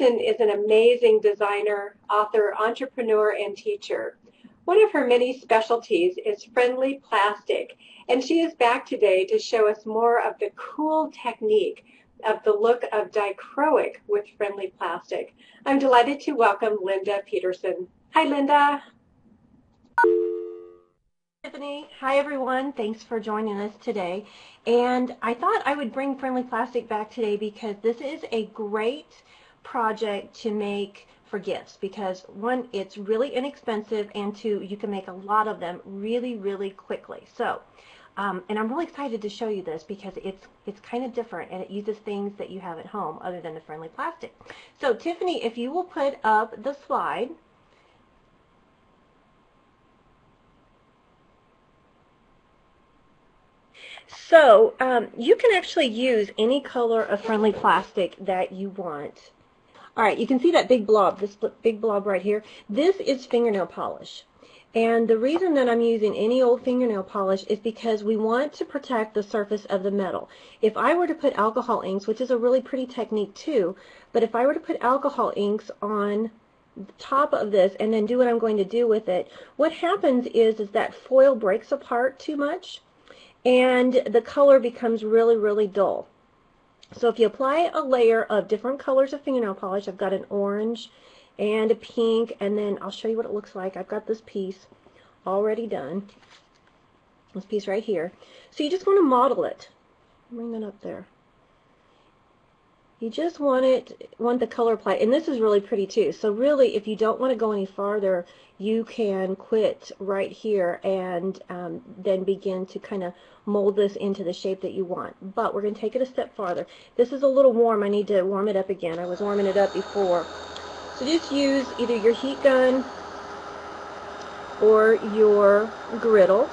Peterson is an amazing designer, author, entrepreneur, and teacher. One of her many specialties is friendly plastic, and she is back today to show us more of the cool technique of the look of dichroic with friendly plastic. I'm delighted to welcome Linda Peterson. Hi, Linda. Tiffany. Hi, everyone. Thanks for joining us today. And I thought I would bring friendly plastic back today because this is a great project to make for gifts because one, it's really inexpensive, and two, you can make a lot of them really, really quickly. So, and I'm really excited to show you this because it's kind of different and it uses things that you have at home other than the friendly plastic. So, Tiffany, if you will put up the slide. So you can actually use any color of friendly plastic that you want. All right, you can see that big blob, this big blob right here. This is fingernail polish. And the reason that I'm using any old fingernail polish is because we want to protect the surface of the metal. If I were to put alcohol inks, which is a really pretty technique too, but if I were to put alcohol inks on the top of this and then do what I'm going to do with it, what happens is that foil breaks apart too much and the color becomes really, really dull. So if you apply a layer of different colors of fingernail polish, I've got an orange and a pink, and then I'll show you what it looks like. I've got this piece already done, this piece right here. So you just want to model it. Bring that up there. You just want the color applied, and this is really pretty too. So really, if you don't want to go any farther, you can quit right here and then begin to kind of mold this into the shape that you want. But we're going to take it a step farther. This is a little warm. I need to warm it up again. I was warming it up before. So just use either your heat gun or your griddle.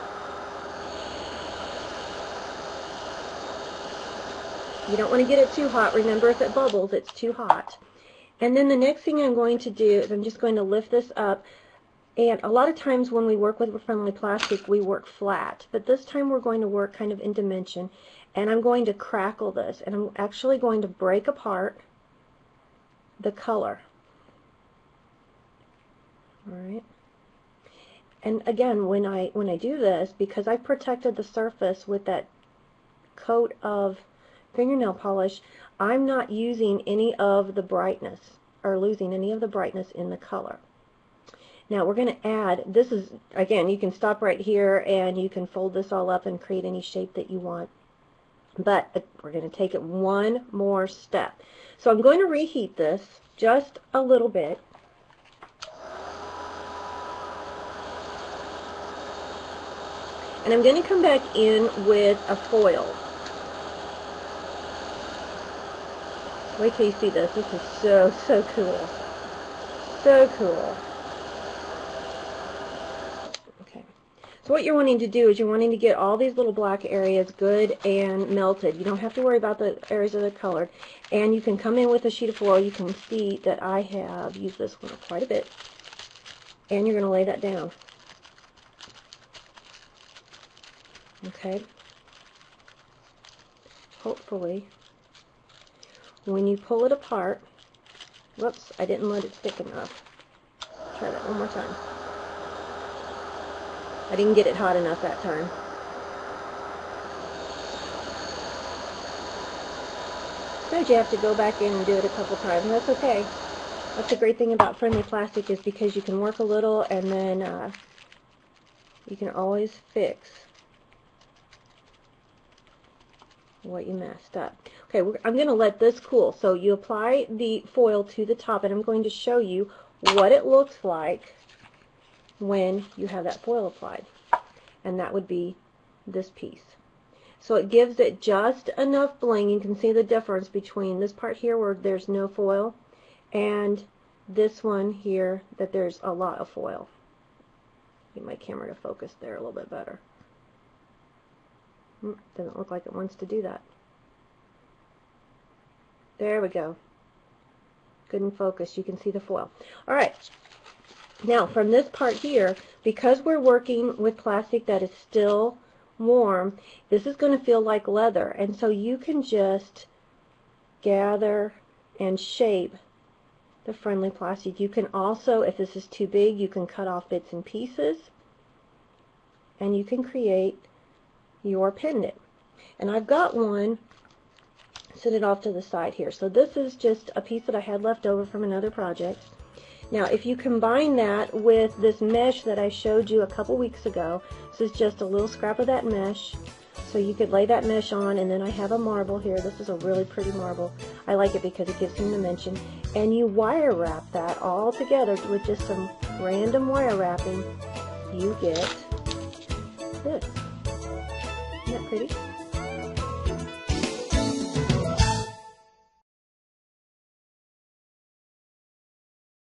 You don't want to get it too hot. Remember, if it bubbles, it's too hot. And then the next thing I'm going to do is I'm just going to lift this up. And a lot of times when we work with friendly plastic, we work flat. But this time we're going to work kind of in dimension. And I'm going to crackle this. And I'm actually going to break apart the color. All right. And again, when I do this, because I protected the surface with that coat of fingernail polish, I'm not using any of the brightness or losing any of the brightness in the color. Now we're going to add, this is, again, you can stop right here and you can fold this all up and create any shape that you want. But we're going to take it one more step. So I'm going to reheat this just a little bit. And I'm going to come back in with a foil. Wait till you see this. This is so, so cool. So cool. Okay. So what you're wanting to do is you're wanting to get all these little black areas good and melted. You don't have to worry about the areas that are colored. And you can come in with a sheet of foil. You can see that I have used this one quite a bit. And you're going to lay that down. Okay. Hopefully, when you pull it apart, whoops, I didn't let it stick enough. Try that one more time. I didn't get it hot enough that time. Sometimes you have to go back in and do it a couple times, and that's okay. That's the great thing about friendly plastic, is because you can work a little and then you can always fix what you messed up. Okay, I'm going to let this cool. So you apply the foil to the top, and I'm going to show you what it looks like when you have that foil applied. And that would be this piece. So it gives it just enough bling. You can see the difference between this part here where there's no foil and this one here that there's a lot of foil. Get my camera to focus there a little bit better. Doesn't look like it wants to do that. There we go. Good in focus. You can see the foil. All right. Now, from this part here, because we're working with plastic that is still warm, this is going to feel like leather. And so you can just gather and shape the friendly plastic. You can also, if this is too big, you can cut off bits and pieces, and you can create your pendant. And I've got one, set it off to the side here. So this is just a piece that I had left over from another project. Now, if you combine that with this mesh that I showed you a couple weeks ago, this is just a little scrap of that mesh. So you could lay that mesh on, and then I have a marble here. This is a really pretty marble. I like it because it gives some dimension. And you wire wrap that all together with just some random wire wrapping. You get this. Isn't that pretty?